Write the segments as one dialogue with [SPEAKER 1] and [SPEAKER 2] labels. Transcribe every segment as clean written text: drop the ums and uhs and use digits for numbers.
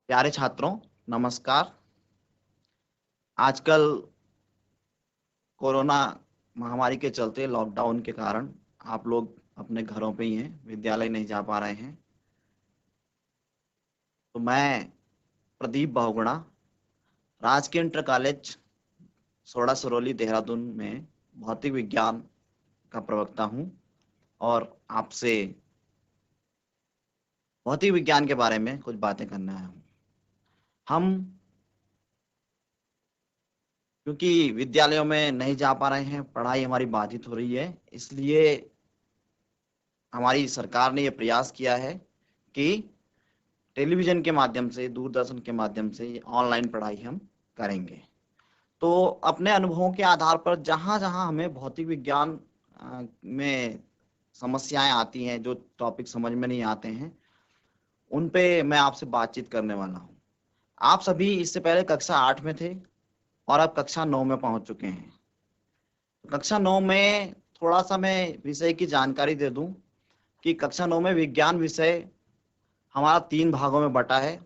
[SPEAKER 1] प्यारे छात्रों, नमस्कार। आजकल कोरोना महामारी के चलते लॉकडाउन के कारण आप लोग अपने घरों पे ही हैं, विद्यालय नहीं जा पा रहे हैं। तो मैं प्रदीप बहुगुणा राजकीय inter college soda Surauli Dehradun में भौतिक विज्ञान का प्रवक्ता हूं और आपसे भौतिक विज्ञान के बारे में कुछ बातें करना है। हम क्योंकि विद्यालयों में नहीं जा पा रहे हैं, पढ़ाई हमारी बाधित हो रही है, इसलिए हमारी सरकार ने यह प्रयास किया है कि टेलीविजन के माध्यम से, दूरदर्शन के माध्यम से ऑनलाइन पढ़ाई हम करेंगे। तो अपने अनुभवों के आधार पर जहां जहां हमें भौतिक विज्ञान में समस्याएं आती हैं, जो टॉपिक समझ में नहीं आते हैं, उन पे मैं आपसे बातचीत करने वाला हूं। आप सभी इससे पहले कक्षा 8 में थे और अब कक्षा 9 में पहुंच चुके हैं। कक्षा 9 में थोड़ा सा मैं विषय की जानकारी दे दूं कि कक्षा 9 में विज्ञान विषय हमारा 3 भागों में बटा है,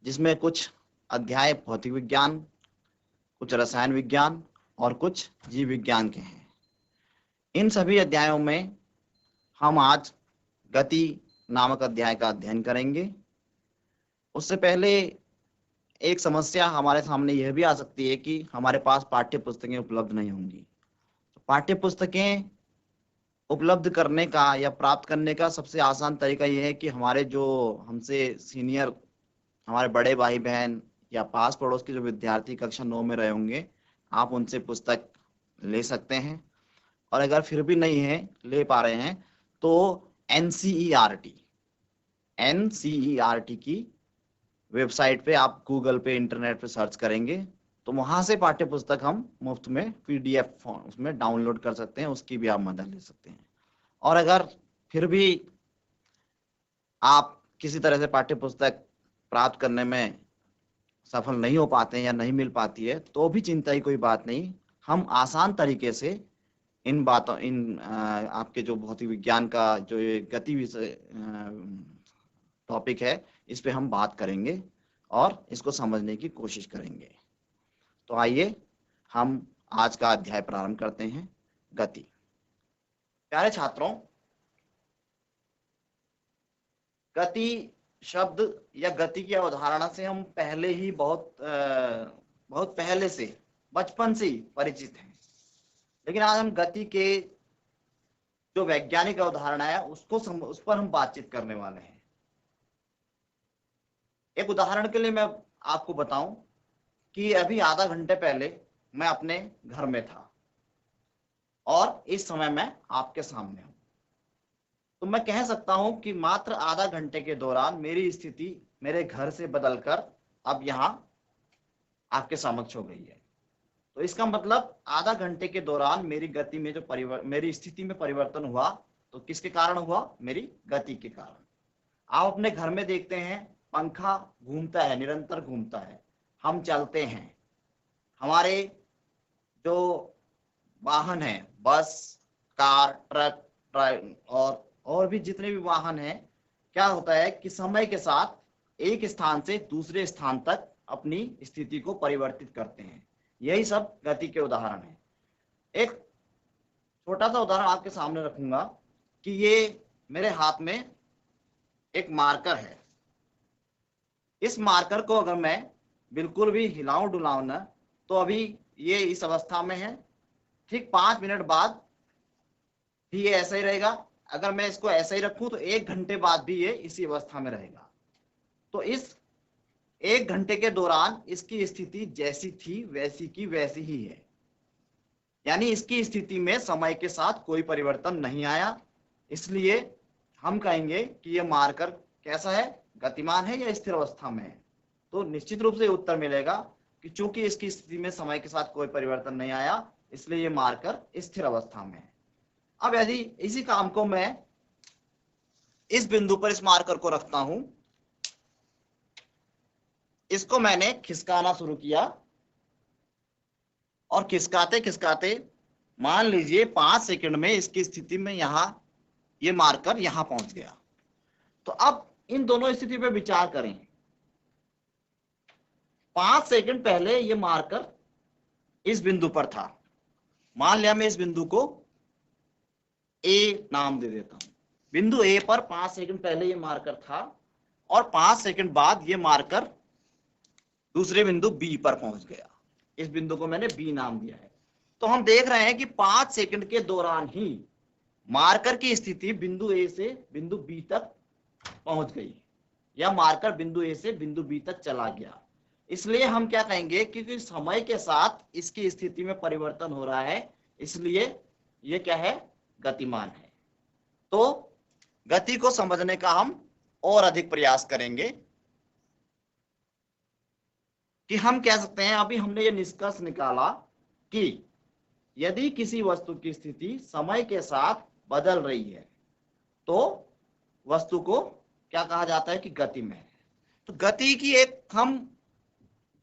[SPEAKER 1] जिसमें कुछ अध्याय भौतिक विज्ञान, कुछ रसायन विज्ञान और कुछ जीव विज्ञान के हैं। इन सभी अध्यायों में हम आज गति नामक अध्याय का अध्ययन करेंगे। उससे पहले एक समस्या हमारे सामने यह भी आ सकती है कि हमारे पास पाठ्य पुस्तकें उपलब्ध नहीं होंगी। पाठ्य पुस्तकें उपलब्ध करने का या प्राप्त करने का सबसे आसान तरीका यह है कि हमारे जो हमसे सीनियर, हमारे बड़े भाई बहन या पास पड़ोस के जो विद्यार्थी कक्षा 9 में रहे होंगे, आप उनसे पुस्तक ले सकते हैं। और अगर फिर भी नहीं है, ले पा रहे हैं, तो एनसीईआरटी की वेबसाइट पे, आप गूगल पे, इंटरनेट पे सर्च करेंगे तो वहां से पाठ्य पुस्तक हम मुफ्त में पीडीएफ फॉर्म उसमें डाउनलोड कर सकते हैं, उसकी भी आप मदद ले सकते हैं। और अगर फिर भी आप किसी तरह से पाठ्य पुस्तक प्राप्त करने में सफल नहीं हो पाते हैं या नहीं मिल पाती है, तो भी चिंता की कोई बात नहीं। हम आसान तरीके से आपके जो भौतिक विज्ञान का जो ये गति विषय टॉपिक है, इस पे हम बात करेंगे और इसको समझने की कोशिश करेंगे। तो आइए हम आज का अध्याय प्रारंभ करते हैं, गति। प्यारे छात्रों, गति शब्द या गति की अवधारणा से हम पहले ही बहुत पहले से, बचपन से ही परिचित हैं। लेकिन आज हम गति के जो वैज्ञानिक अवधारणा है उस पर हम बातचीत करने वाले हैं। एक उदाहरण के लिए मैं आपको बताऊं कि अभी आधा घंटे पहले मैं अपने घर में था और इस समय मैं आपके सामने हूं। तो मैं कह सकता हूं कि मात्र आधा घंटे के दौरान मेरी स्थिति मेरे घर से बदलकर अब यहां आपके समक्ष हो गई है। तो इसका मतलब आधा घंटे के दौरान मेरी गति में जो मेरी स्थिति में परिवर्तन हुआ, तो किसके कारण हुआ? मेरी गति के कारण। आप अपने घर में देखते हैं, पंखा घूमता है, निरंतर घूमता है, हम चलते हैं, हमारे जो वाहन है, बस, कार, ट्रक, और भी जितने भी वाहन हैं, क्या होता है कि समय के साथ एक स्थान से दूसरे स्थान तक अपनी स्थिति को परिवर्तित करते हैं। यही सब गति के उदाहरण हैं। एक छोटा सा उदाहरण आपके सामने रखूंगा कि ये मेरे हाथ में एक मार्कर है। इस मार्कर को अगर मैं बिल्कुल भी हिलाऊं डुलाऊं ना, तो अभी ये इस अवस्था में है, ठीक 5 मिनट बाद भी ये ऐसा ही रहेगा। अगर मैं इसको ऐसा ही रखूं तो 1 घंटे बाद भी ये इसी अवस्था में रहेगा। तो इस 1 घंटे के दौरान इसकी स्थिति जैसी थी वैसी की वैसी ही है, यानी इसकी स्थिति में समय के साथ कोई परिवर्तन नहीं आया। इसलिए हम कहेंगे कि यह मार्कर कैसा है? गतिमान है या स्थिर अवस्था में है? तो निश्चित रूप से उत्तर मिलेगा कि चूंकि इसकी स्थिति में समय के साथ कोई परिवर्तन नहीं आया, इसलिए यह मार्कर स्थिर अवस्था में है। अब यदि इसी काम को मैं इस बिंदु पर इस मार्कर को रखता हूं, इसको मैंने खिसकाना शुरू किया और खिसकाते खिसकाते मान लीजिए 5 सेकंड में इसकी स्थिति में ये मार्कर यहां पहुंच गया। तो अब इन दोनों स्थिति पे विचार करें 5 सेकंड पहले ये मार्कर इस बिंदु पर था। मान लिया मैं इस बिंदु को ए नाम दे देता हूं। बिंदु ए पर 5 सेकंड पहले ये मार्कर था और 5 सेकंड बाद ये मार्कर दूसरे बिंदु बी पर पहुंच गया। इस बिंदु को मैंने बी नाम दिया है। तो हम देख रहे हैं कि 5 सेकंड के दौरान ही मार्कर की स्थिति बिंदु ए से बिंदु बी तक पहुंच गई, या मार्कर बिंदु ए से बिंदु बी तक चला गया। इसलिए हम क्या कहेंगे, क्योंकि समय के साथ इसकी स्थिति में परिवर्तन हो रहा है, इसलिए ये क्या है, गतिमान है। तो गति को समझने का हम और अधिक प्रयास करेंगे कि हम कह सकते हैं, अभी हमने ये निष्कर्ष निकाला कि यदि किसी वस्तु की स्थिति समय के साथ बदल रही है तो वस्तु को क्या कहा जाता है कि गति में है। तो गति की हम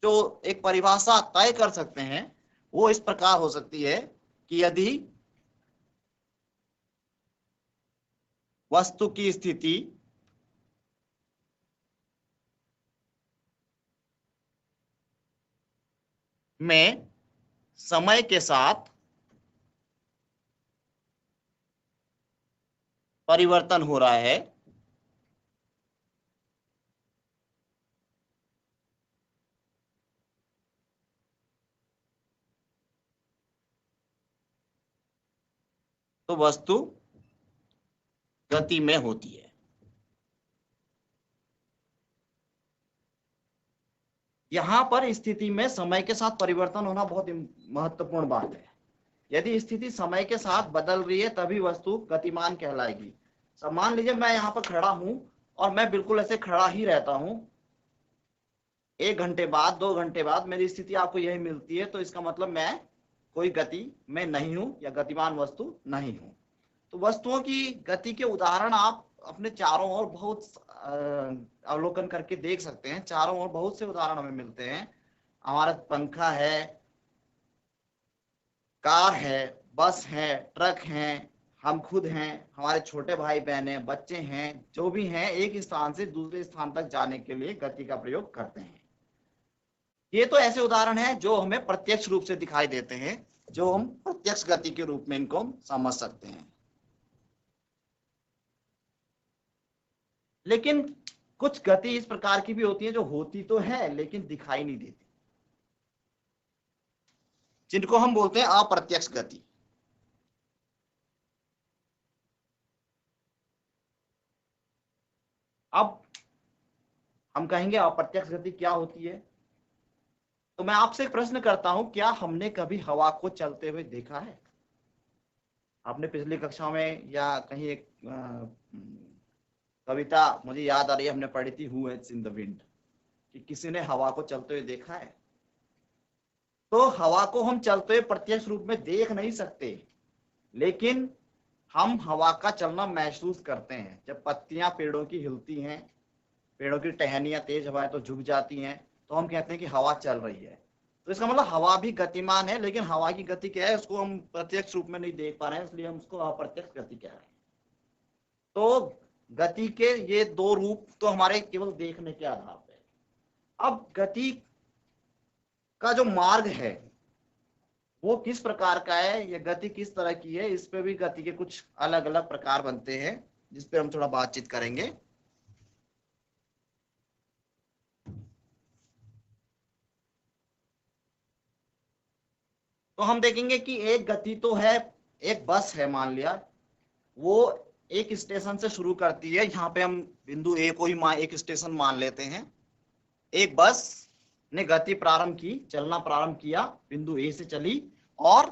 [SPEAKER 1] जो एक परिभाषा तय कर सकते हैं वो इस प्रकार हो सकती है कि यदि वस्तु की स्थिति में समय के साथ परिवर्तन हो रहा है तो वस्तु गति में होती है। यहां पर स्थिति में समय के साथ परिवर्तन होना बहुत महत्वपूर्ण बात है। यदि स्थिति समय के साथ बदल रही है तभी वस्तु गतिमान कहलाएगी। मान लीजिए मैं यहाँ पर खड़ा हूं और मैं बिल्कुल ऐसे खड़ा ही रहता हूं, 1 घंटे बाद 2 घंटे बाद मेरी स्थिति आपको यही मिलती है, तो इसका मतलब मैं कोई गति में नहीं हूं या गतिमान वस्तु नहीं हूं। तो वस्तुओं की गति के उदाहरण आप अपने चारों ओर बहुत अवलोकन करके देख सकते हैं। चारों ओर बहुत से उदाहरण हमें मिलते हैं। हमारा पंखा है, कार है, बस है, ट्रक है, हम खुद हैं, हमारे छोटे भाई बहन हैं, बच्चे हैं, जो भी हैं, एक स्थान से दूसरे स्थान तक जाने के लिए गति का प्रयोग करते हैं। ये तो ऐसे उदाहरण हैं जो हमें प्रत्यक्ष रूप से दिखाई देते हैं, जो हम प्रत्यक्ष गति के रूप में इनको समझ सकते हैं। लेकिन कुछ गति इस प्रकार की भी होती है जो होती तो है लेकिन दिखाई नहीं देती, जिनको हम बोलते हैं अप्रत्यक्ष गति। अब हम कहेंगे अप्रत्यक्ष गति क्या होती है, तो मैं आपसे एक प्रश्न करता हूं, क्या हमने कभी हवा को चलते हुए देखा है? आपने पिछली कक्षा में या कहीं एक कविता मुझे याद आ रही है, हमने पढ़ी थी who is in the wind, कि किसी ने हवा को चलते हुए देखा है? तो हवा को हम चलते हुए प्रत्यक्ष रूप में देख नहीं सकते, लेकिन हम हवा का चलना महसूस करते हैं। जब पत्तियां पेड़ों की हिलती हैं, पेड़ों की टहनियां तेज हवाएं तो झुक जाती हैं, तो हम कहते हैं कि हवा चल रही है। तो इसका मतलब हवा भी गतिमान है, लेकिन हवा की गति क्या है उसको हम प्रत्यक्ष रूप में नहीं देख पा रहे हैं, इसलिए हम उसको अप्रत्यक्ष गति कह रहे हैं। तो गति के ये 2 रूप तो हमारे केवल देखने के आधार पर। अब गति का जो मार्ग है वो किस प्रकार का है, या गति किस तरह की है, इस पे भी गति के कुछ अलग अलग प्रकार बनते हैं, जिस पे हम थोड़ा बातचीत करेंगे। तो हम देखेंगे कि एक गति तो है, एक बस है मान लिया, वो एक स्टेशन से शुरू करती है। यहाँ पे हम बिंदु ए को ही एक स्टेशन मान लेते हैं। एक बस ने गति प्रारंभ की, चलना प्रारंभ किया, बिंदु ए से चली और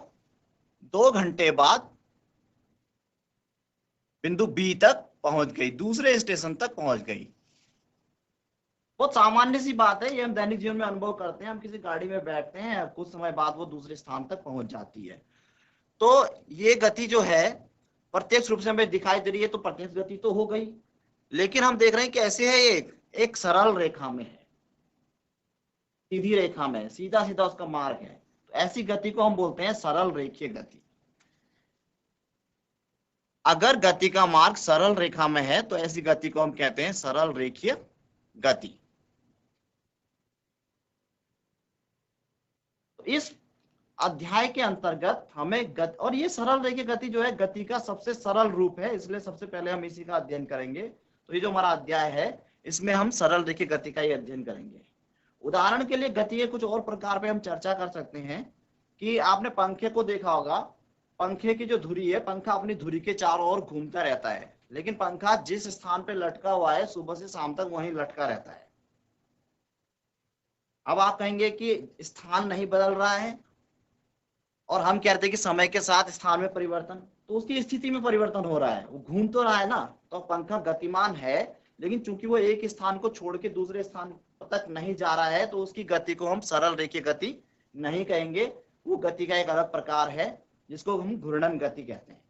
[SPEAKER 1] 2 घंटे बाद बिंदु बी तक पहुंच गई, दूसरे स्टेशन तक पहुंच गई। बहुत सामान्य सी बात है, ये हम दैनिक जीवन में अनुभव करते हैं। हम किसी गाड़ी में बैठते हैं, कुछ समय बाद वो दूसरे स्थान तक पहुंच जाती है। तो ये गति जो है प्रत्यक्ष रूप से हमें दिखाई दे रही है, तो प्रत्यक्ष गति तो हो गई। लेकिन हम देख रहे हैं कि ऐसे है, एक सरल रेखा में है, सीधी रेखा में, सीधा सीधा उसका मार्ग है। तो ऐसी गति को हम बोलते हैं सरल रेखीय गति। अगर गति का मार्ग सरल रेखा में है तो ऐसी गति को हम कहते हैं सरल रेखीय गति। तो इस अध्याय के अंतर्गत हमें गति, और ये सरल रेखीय गति जो है गति का सबसे सरल रूप है, इसलिए सबसे पहले हम इसी का अध्ययन करेंगे। तो ये जो हमारा अध्याय है इसमें हम सरल रेखीय गति का ही अध्ययन करेंगे। उदाहरण के लिए गति के कुछ और प्रकार पे हम चर्चा कर सकते हैं कि आपने पंखे को देखा होगा, पंखे की जो धुरी है, पंखा अपनी धुरी के चारों ओर घूमता रहता है, लेकिन पंखा जिस स्थान पे लटका हुआ है सुबह से शाम तक वहीं लटका रहता है। अब आप कहेंगे कि स्थान नहीं बदल रहा है, और हम कहते हैं कि समय के साथ स्थान में परिवर्तन, तो उसकी स्थिति में परिवर्तन हो रहा है, वो घूम तो रहा है ना, तो पंखा गतिमान है, लेकिन चूंकि वो एक स्थान को छोड़ के दूसरे स्थान तक नहीं जा रहा है, तो उसकी गति को हम सरल रेखीय गति नहीं कहेंगे, वो गति का एक अलग प्रकार है जिसको हम घूर्णन गति कहते हैं।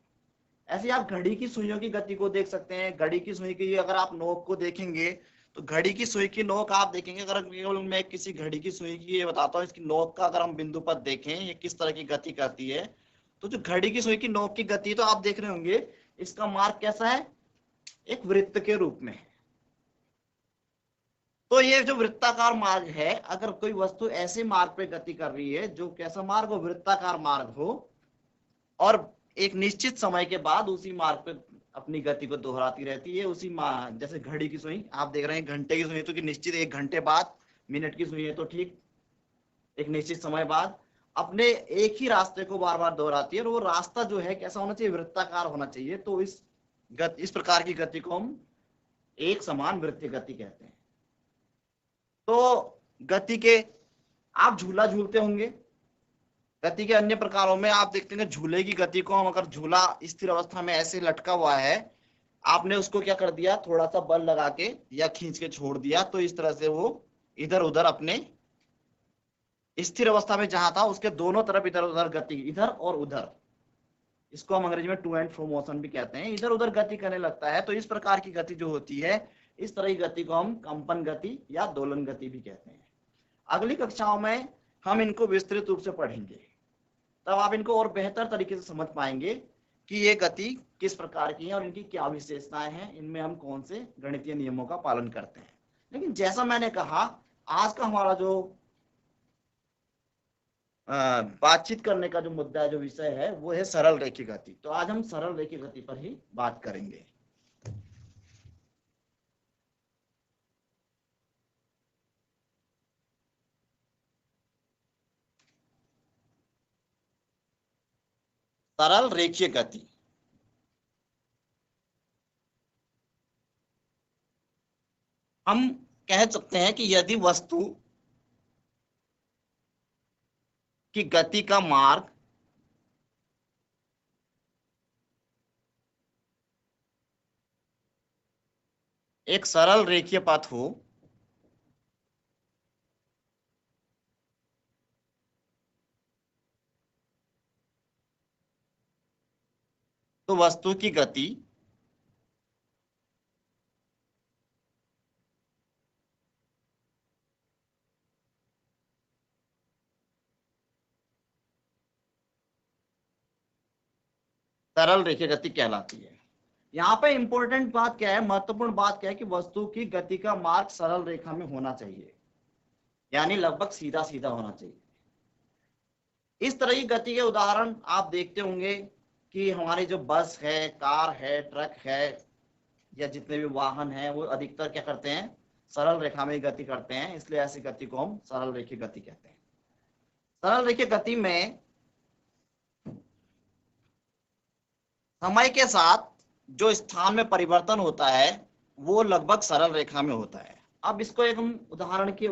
[SPEAKER 1] ऐसे आप घड़ी की सुइयों की गति को देख सकते हैं। घड़ी की सुई की अगर आप नोक को देखेंगे तो घड़ी की सुई की नोक आप देखेंगे, अगर मैं किसी घड़ी की सुई की ये बताता हूँ, इसकी नोक का अगर हम बिंदु पर देखें ये किस तरह की गति करती है, तो जो घड़ी की सुई की नोक की गति तो आप देख रहे होंगे, इसका मार्ग कैसा है, एक वृत्त के रूप में है। तो ये जो वृत्ताकार मार्ग है, अगर कोई वस्तु ऐसे मार्ग पे गति कर रही है जो कैसा मार्ग हो, वृत्ताकार मार्ग हो, और एक निश्चित समय के बाद उसी मार्ग पे अपनी गति को दोहराती रहती है, उसी जैसे घड़ी की सुई आप देख रहे हैं, घंटे की सुई तो कि निश्चित 1 घंटे बाद, मिनट की सुई है तो ठीक एक निश्चित समय बाद अपने एक ही रास्ते को बार बार दोहराती है, और वो रास्ता जो है कैसा होना चाहिए, वृत्ताकार होना चाहिए। तो इस प्रकार की गति को हम एक समान वृत्तीय गति कहते हैं। तो गति के आप झूला झूलते होंगे, गति के अन्य प्रकारों में आप देखते हैं झूले की गति को हम, अगर झूला स्थिर अवस्था में ऐसे लटका हुआ है, आपने उसको क्या कर दिया, थोड़ा सा बल लगा के या खींच के छोड़ दिया, तो इस तरह से वो इधर उधर अपने स्थिर अवस्था में जहां था उसके दोनों तरफ इधर उधर गति, इधर और उधर, इसको हम अंग्रेजी में टू एंड फ्रो मोशन भी कहते हैं, इधर उधर गति करने लगता है। तो इस प्रकार की गति जो होती है, इस तरह की गति को हम कंपन गति या दोलन गति भी कहते हैं। अगली कक्षाओं में हम इनको विस्तृत रूप से पढ़ेंगे, तब आप इनको और बेहतर तरीके से समझ पाएंगे कि ये गति किस प्रकार की है और इनकी क्या विशेषताएं हैं, इनमें हम कौन से गणितीय नियमों का पालन करते हैं। लेकिन जैसा मैंने कहा, आज का हमारा जो बातचीत करने का जो मुद्दा है, जो विषय है, वो है सरल रेखीय गति। तो आज हम सरल रेखीय गति पर ही बात करेंगे। सरल रेखीय गति, हम कह सकते हैं कि यदि वस्तु की गति का मार्ग एक सरल रेखीय पथ हो, तो वस्तु की गति सरल रेखीय गति कहलाती है। यहाँ पे इंपॉर्टेंट बात क्या है, महत्वपूर्ण बात क्या है कि वस्तु की गति का मार्ग सरल रेखा में होना चाहिए, यानी लगभग सीधा सीधा होना चाहिए। इस तरह की गति के उदाहरण आप देखते होंगे कि हमारी जो बस है, कार है, ट्रक है, या जितने भी वाहन हैं, वो अधिकतर क्या करते हैं, सरल रेखा में गति करते हैं, इसलिए ऐसी गति को हम सरल रेखीय गति कहते हैं। सरल रेखीय गति में समय के साथ जो स्थान में परिवर्तन होता है वो लगभग सरल रेखा में होता है। अब इसको एक हम उदाहरण के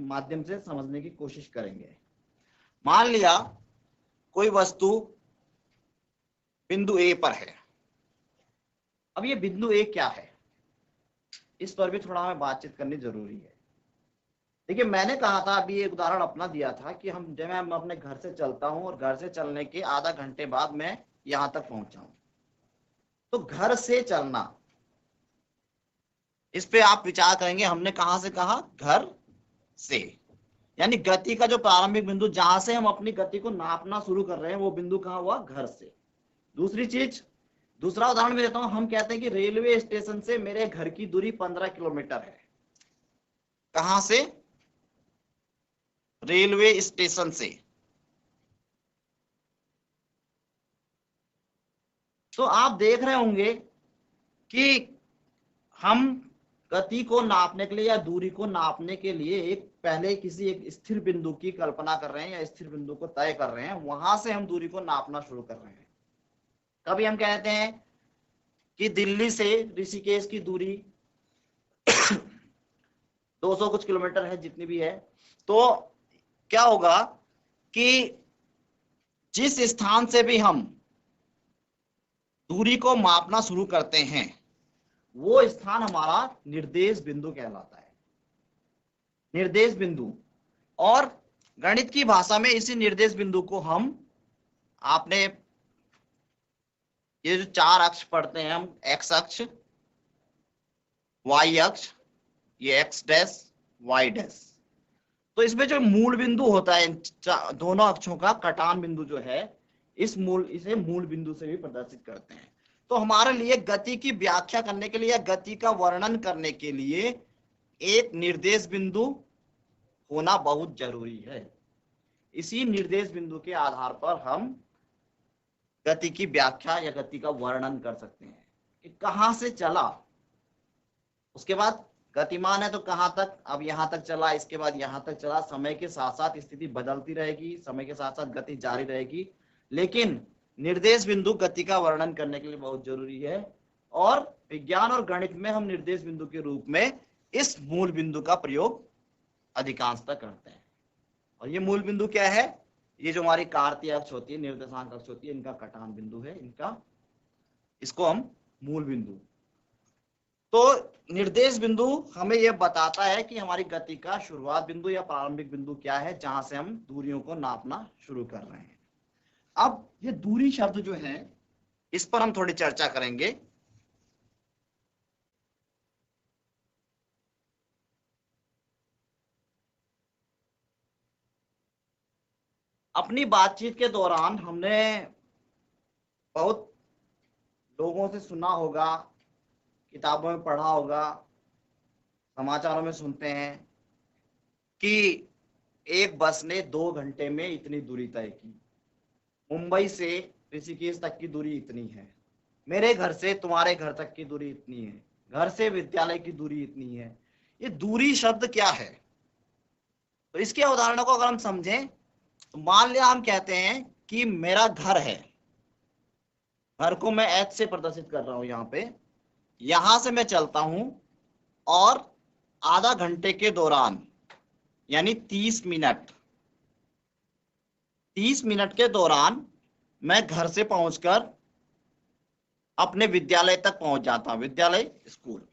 [SPEAKER 1] माध्यम से समझने की कोशिश करेंगे। मान लिया कोई वस्तु बिंदु ए पर है। अब ये बिंदु ए क्या है, इस पर भी थोड़ा हमें बातचीत करनी जरूरी है। देखिए, मैंने कहा था, अभी एक उदाहरण अपना दिया था कि जब मैं अपने घर से चलता हूं और घर से चलने के आधा घंटे बाद मैं यहां तक पहुंचा हूं, तो घर से चलना, इस पे आप विचार करेंगे, हमने कहां से कहा, घर से, यानी गति का जो प्रारंभिक बिंदु जहां से हम अपनी गति को नापना शुरू कर रहे हैं, वो बिंदु कहां हुआ, घर से। दूसरी चीज, दूसरा उदाहरण मैं देता हूं, हम कहते हैं कि रेलवे स्टेशन से मेरे घर की दूरी 15 किलोमीटर है। कहां से, रेलवे स्टेशन से। तो आप देख रहे होंगे कि हम गति को नापने के लिए या दूरी को नापने के लिए पहले किसी एक स्थिर बिंदु की कल्पना कर रहे हैं या स्थिर बिंदु को तय कर रहे हैं, वहां से हम दूरी को नापना शुरू कर रहे हैं। कभी हम कहते हैं कि दिल्ली से ऋषिकेश की दूरी 200 कुछ किलोमीटर है, जितनी भी है, तो क्या होगा कि जिस स्थान से भी हम दूरी को मापना शुरू करते हैं वो स्थान हमारा निर्देश बिंदु कहलाता है, निर्देश बिंदु। और गणित की भाषा में इसी निर्देश बिंदु को हम, आपने ये जो 4 अक्ष पढ़ते हैं हम, एक्स अक्ष, वाई अक्ष, ये एक्स डैश, वाई डैश, तो इसमें जो मूल बिंदु होता है दोनों अक्षों का कटान बिंदु जो है, इसे मूल बिंदु से भी प्रदर्शित करते हैं। तो हमारे लिए गति की व्याख्या करने के लिए या गति का वर्णन करने के लिए एक निर्देश बिंदु होना बहुत जरूरी है। इसी निर्देश बिंदु के आधार पर हम गति की व्याख्या या गति का वर्णन कर सकते हैं कि कहां से चला, उसके बाद गतिमान है तो कहां तक, अब यहां तक चला, इसके बाद यहां तक चला। समय के साथ साथ स्थिति बदलती रहेगी, समय के साथ साथ गति जारी रहेगी, लेकिन निर्देश बिंदु गति का वर्णन करने के लिए बहुत जरूरी है। और विज्ञान और गणित में हम निर्देश बिंदु के रूप में इस मूल बिंदु का प्रयोग अधिकांशतः करते हैं। और ये मूल बिंदु क्या है? ये जो हमारी कार्तीय अक्ष होती है, निर्देशांक अक्ष होती है, इनका कटान बिंदु है, इसको हम मूल बिंदु। तो निर्देश बिंदु हमें यह बताता है कि हमारी गति का शुरुआत बिंदु या प्रारंभिक बिंदु क्या है, जहां से हम दूरियों को नापना शुरू कर रहे हैं। अब ये दूरी शब्द जो है, इस पर हम थोड़ी चर्चा करेंगे। अपनी बातचीत के दौरान हमने बहुत लोगों से सुना होगा, किताबों में पढ़ा होगा, समाचारों में सुनते हैं कि एक बस ने 2 घंटे में इतनी दूरी तय की, मुंबई से ऋषिकेश तक की दूरी इतनी है, मेरे घर से तुम्हारे घर तक की दूरी इतनी है, घर से विद्यालय की दूरी इतनी है। ये दूरी शब्द क्या है? तो इसके उदाहरणों को अगर हम समझें तो मान लिया हम कहते हैं कि मेरा घर है, घर को मैं एच से प्रदर्शित कर रहा हूं, यहां पे, यहां से मैं चलता हूं और आधा घंटे के दौरान, यानी 30 मिनट के दौरान मैं घर से पहुंचकर अपने विद्यालय तक पहुंच जाता हूं, विद्यालय स्कूल,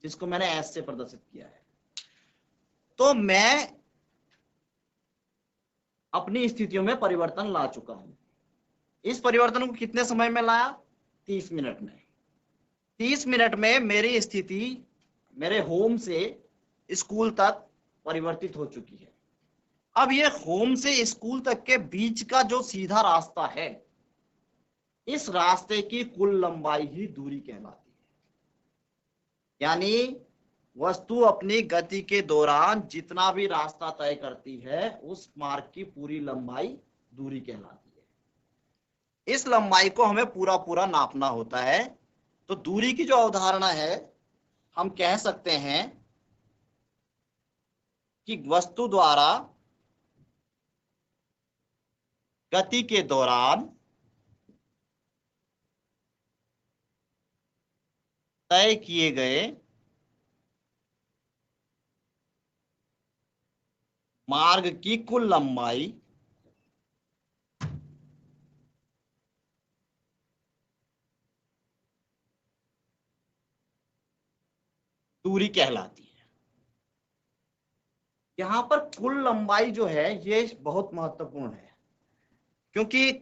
[SPEAKER 1] जिसको मैंने एस से प्रदर्शित किया है। तो मैं अपनी स्थितियों में परिवर्तन ला चुका हूं। इस परिवर्तन को कितने समय में लाया? 30 मिनट में। 30 मिनट में मेरी स्थिति मेरे होम से स्कूल तक परिवर्तित हो चुकी है। अब ये होम से स्कूल तक के बीच का जो सीधा रास्ता है, इस रास्ते की कुल लंबाई ही दूरी कहलाती है। यानी वस्तु अपनी गति के दौरान जितना भी रास्ता तय करती है, उस मार्ग की पूरी लंबाई दूरी कहलाती है। इस लंबाई को हमें पूरा पूरा नापना होता है। तो दूरी की जो अवधारणा है, हम कह सकते हैं कि वस्तु द्वारा गति के दौरान तय किए गए मार्ग की कुल लंबाई दूरी कहलाती है। यहां पर कुल लंबाई जो है ये बहुत महत्वपूर्ण है, क्योंकि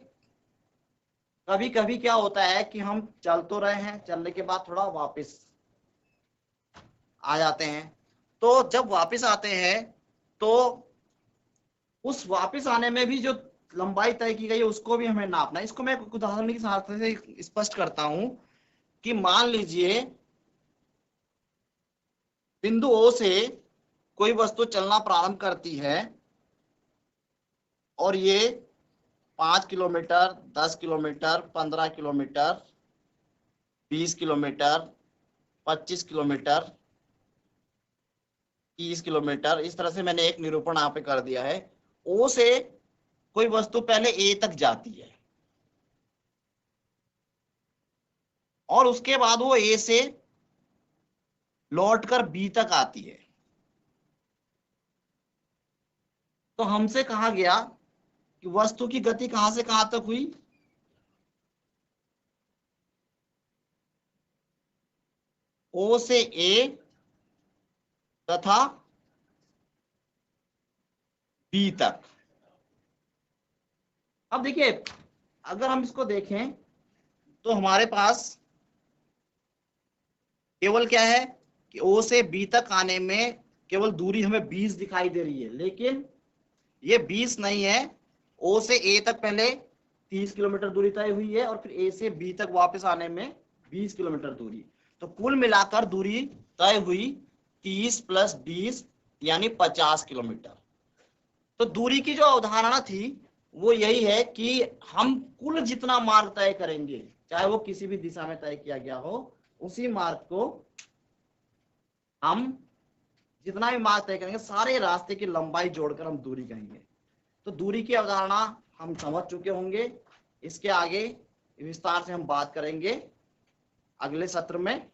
[SPEAKER 1] कभी कभी क्या होता है कि हम चल तो रहे हैं, चलने के बाद थोड़ा वापस आ जाते हैं। तो जब वापस आते हैं तो उस वापस आने में भी जो लंबाई तय की गई है उसको भी हमें नापना है। इसको मैं एक उदाहरण की सहायता से स्पष्ट करता हूं कि मान लीजिए बिंदु ओ से कोई वस्तु चलना प्रारंभ करती है और ये 5 kilometre, 10 kilometre, 15 kilometre, 20 kilometre, 25 kilometre, 30 kilometre, इस तरह से मैंने एक निरूपण यहाँ पे कर दिया है। ओ से कोई वस्तु पहले ए तक जाती है और उसके बाद वो ए से लौटकर बी तक आती है। तो हमसे कहा गया कि वस्तु की गति कहां से कहां तक हुई? ओ से ए तथा बी तक। अब देखिए, अगर हम इसको देखें तो हमारे पास केवल क्या है कि ओ से बी तक आने में केवल दूरी हमें 20 दिखाई दे रही है, लेकिन ये 20 नहीं है। ओ से ए तक पहले 30 किलोमीटर दूरी तय हुई है और फिर ए से बी तक वापस आने में 20 किलोमीटर दूरी। तो कुल मिलाकर दूरी तय हुई 30 प्लस 20 यानी 50 किलोमीटर। तो दूरी की जो अवधारणा थी वो यही है कि हम कुल जितना मार्ग तय करेंगे, चाहे वो किसी भी दिशा में तय किया गया हो, उसी मार्ग को हम जितना भी मार्ग तय करेंगे सारे रास्ते की लंबाई जोड़कर हम दूरी कहेंगे। तो दूरी की अवधारणा हम समझ चुके होंगे। इसके आगे विस्तार से हम बात करेंगे अगले सत्र में।